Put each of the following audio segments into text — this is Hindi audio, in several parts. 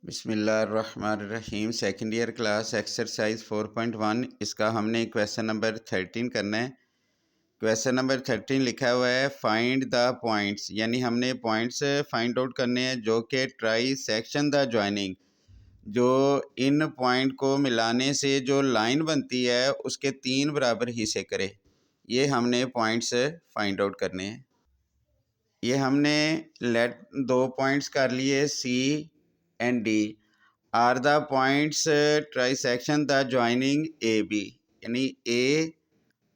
बिस्मिल्लाहिर्रहमानिर्रहीम। सेकंड ईयर क्लास एक्सरसाइज 4.1 इसका हमने क्वेश्चन नंबर 13 करना है। क्वेश्चन नंबर 13 लिखा हुआ है फाइंड द पॉइंट्स, यानी हमने पॉइंट्स फाइंड आउट करने हैं जो कि ट्राई सेक्शन द जॉइनिंग, जो इन पॉइंट को मिलाने से जो लाइन बनती है उसके 3 बराबर हिस्से करे। ये हमने पॉइंट्स फाइंड आउट करने हैं। ये हमने लेट 2 पॉइंट्स कर लिए, C and D are the points trisection the joining A B, यानी ए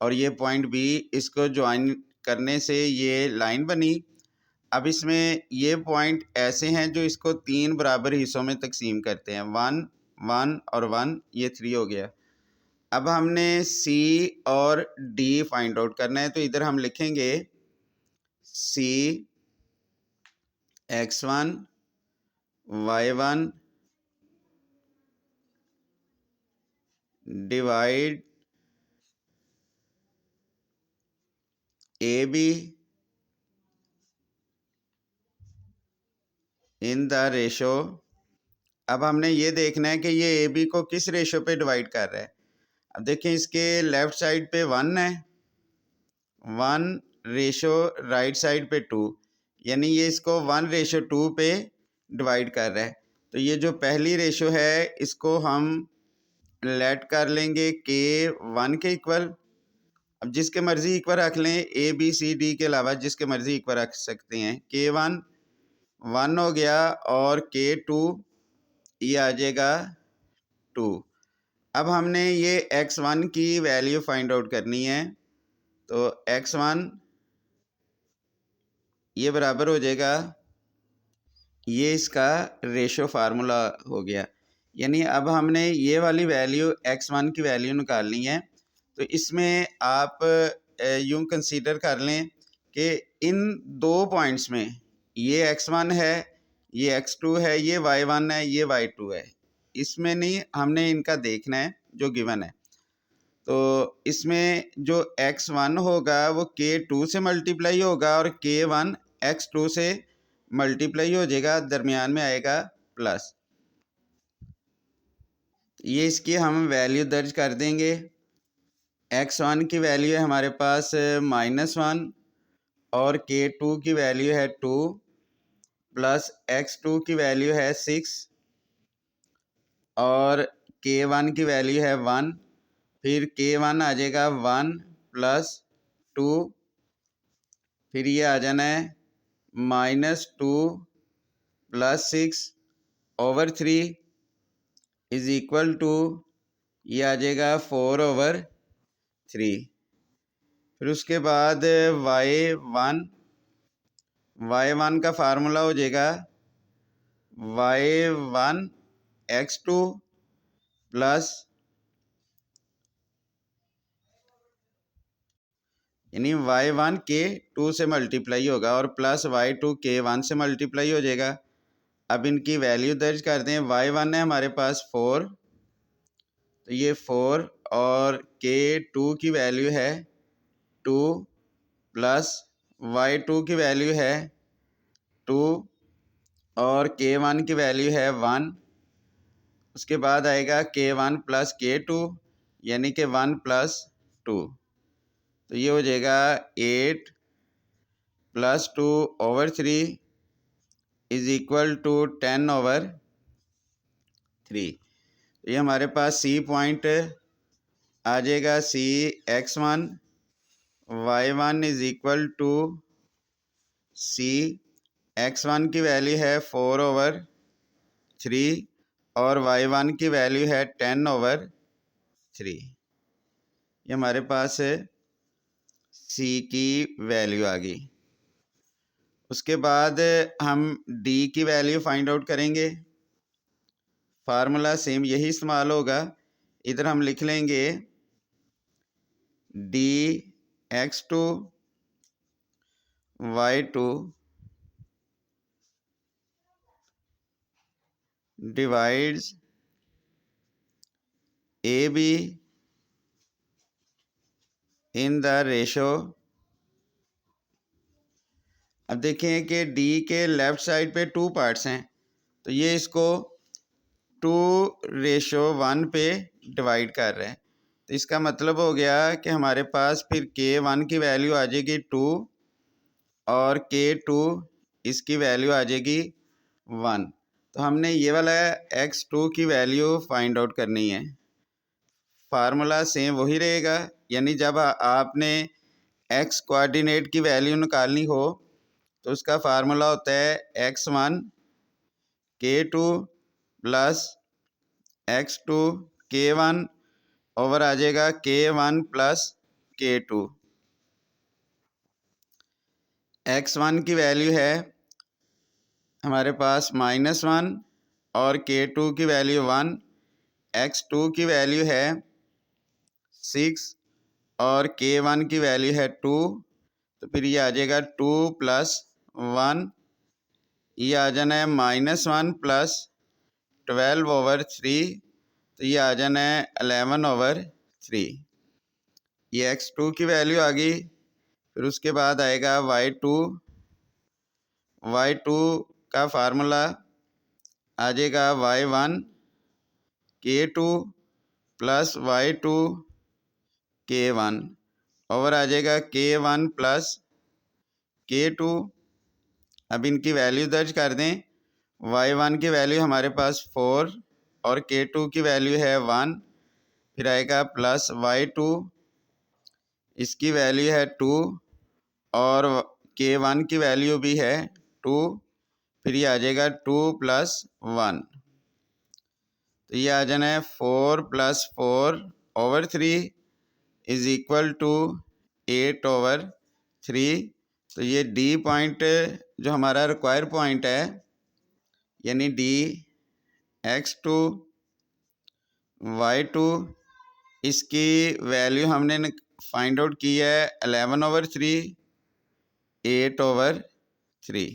और ये पॉइंट बी, इसको ज्वाइन करने से ये लाइन बनी। अब इसमें ये पॉइंट ऐसे हैं जो इसको 3 बराबर हिस्सों में तकसीम करते हैं, 1 1 और 1, ये 3 हो गया। अब हमने सी और डी फाइंड आउट करना है, तो इधर हम लिखेंगे सी x1 y1 divide A be in the ratio. अब हमने ये देखना है कि ये ए बी को किस रेशो पे डिवाइड कर रहा है। अब देखें, इसके लेफ़्ट साइड पे 1 है, 1 रेशो राइट साइड पे 2, यानी ये इसको 1:2 पे डिवाइड कर रहा है। तो ये जो पहली रेशो है इसको हम लेट कर लेंगे के 1 के इक्वल। अब जिसके मर्ज़ी इक्वल रख लें, ए बी सी डी के अलावा जिसके मर्ज़ी इक्वल रख सकते हैं। के 1 हो गया और के 2 ये आ जाएगा 2। अब हमने ये x1 की वैल्यू फाइंड आउट करनी है, तो x1 ये बराबर हो जाएगा, ये इसका रेशो फार्मूला हो गया। यानी अब हमने ये वाली वैल्यू x1 की वैल्यू निकालनी है। तो इसमें आप यूँ कंसीडर कर लें कि इन 2 पॉइंट्स में ये x1 है, ये x2 है, ये y1 है, ये y2 है। इसमें नहीं, हमने इनका देखना है जो गिवन है। तो इसमें जो x1 होगा वो k2 से मल्टीप्लाई होगा और k1 x2 से मल्टीप्लाई हो जाएगा, दरमियान में आएगा प्लस। ये इसकी हम वैल्यू दर्ज कर देंगे। x1 की वैल्यू है हमारे पास -1 और k2 की वैल्यू है 2 प्लस x2 की वैल्यू है 6 और k1 की वैल्यू है 1। फिर k1 आ जाएगा 1 प्लस 2, फिर ये आ जाना है -2 plus 6 over 3 is equal to, ये आ जाएगा 4/3। फिर उसके बाद y1 का फार्मूला हो जाएगा y1 x2 प्लस, यानी y1 k2 से मल्टीप्लाई होगा और प्लस y2 k1 से मल्टीप्लाई हो जाएगा। अब इनकी वैल्यू दर्ज कर दें। y1 है हमारे पास 4, तो ये 4 और k2 की वैल्यू है 2 प्लस y2 की वैल्यू है 2 और k1 की वैल्यू है 1। उसके बाद आएगा k1 प्लस k2, यानी कि 1 प्लस 2। तो ये हो जाएगा 8 प्लस 2/3 इज इक्वल टू 10/3। ये हमारे पास सी पॉइंट आ जाएगा। C x1 y1 is equal to C, x1 की वैल्यू है 4/3 और y1 की वैल्यू है 10/3। ये हमारे पास सी की वैल्यू आ गई। उसके बाद हम डी की वैल्यू फाइंड आउट करेंगे। फार्मूला सेम यही इस्तेमाल होगा। इधर हम लिख लेंगे D x2 y2 divides A be in the ratio. अब देखें कि डी के लेफ़्ट साइड पे 2 पार्ट्स हैं, तो ये इसको 2:1 पे डिवाइड कर रहे हैं। तो इसका मतलब हो गया कि हमारे पास फिर K1 की वैल्यू आ जाएगी 2 और K2 इसकी वैल्यू आ जाएगी 1। तो हमने ये वाला x2 की वैल्यू फाइंड आउट करनी है। फार्मूला सेम वही रहेगा, यानी जब आपने x कोऑर्डिनेट की वैल्यू निकालनी हो तो उसका फार्मूला होता है x1 K2 plus x2 K1 over आ जाएगा K1 प्लस K2। x1 की वैल्यू है हमारे पास -1 और K2 की वैल्यू 1, x2 की वैल्यू है 6 और K1 की वैल्यू है 2। तो फिर ये आ जाएगा 2 प्लस 1, ये आ जाना है -1 प्लस 12 ओवर 3, तो ये आ जाना है 11 ओवर 3। ये x2 की वैल्यू आ गई। फिर उसके बाद आएगा y2 का फार्मूला आ जाएगा y1 K2 plus y2 K1 over आ जाएगा K1 प्लस K2। अब इनकी वैल्यू दर्ज कर दें। y1 की वैल्यू हमारे पास 4 और K2 की वैल्यू है 1। फिर आएगा प्लस y2, इसकी वैल्यू है 2 और K1 की वैल्यू भी है 2। फिर ये आ जाएगा 2 प्लस 1, तो ये आ जाना है 4 plus 4 over 3 is equal to 8 over 3। तो ये D पॉइंट जो हमारा रिक्वायर पॉइंट है, यानी D x2 y2, इसकी वैल्यू हमने फाइंड आउट की है 11 ओवर 3, 8 ओवर 3।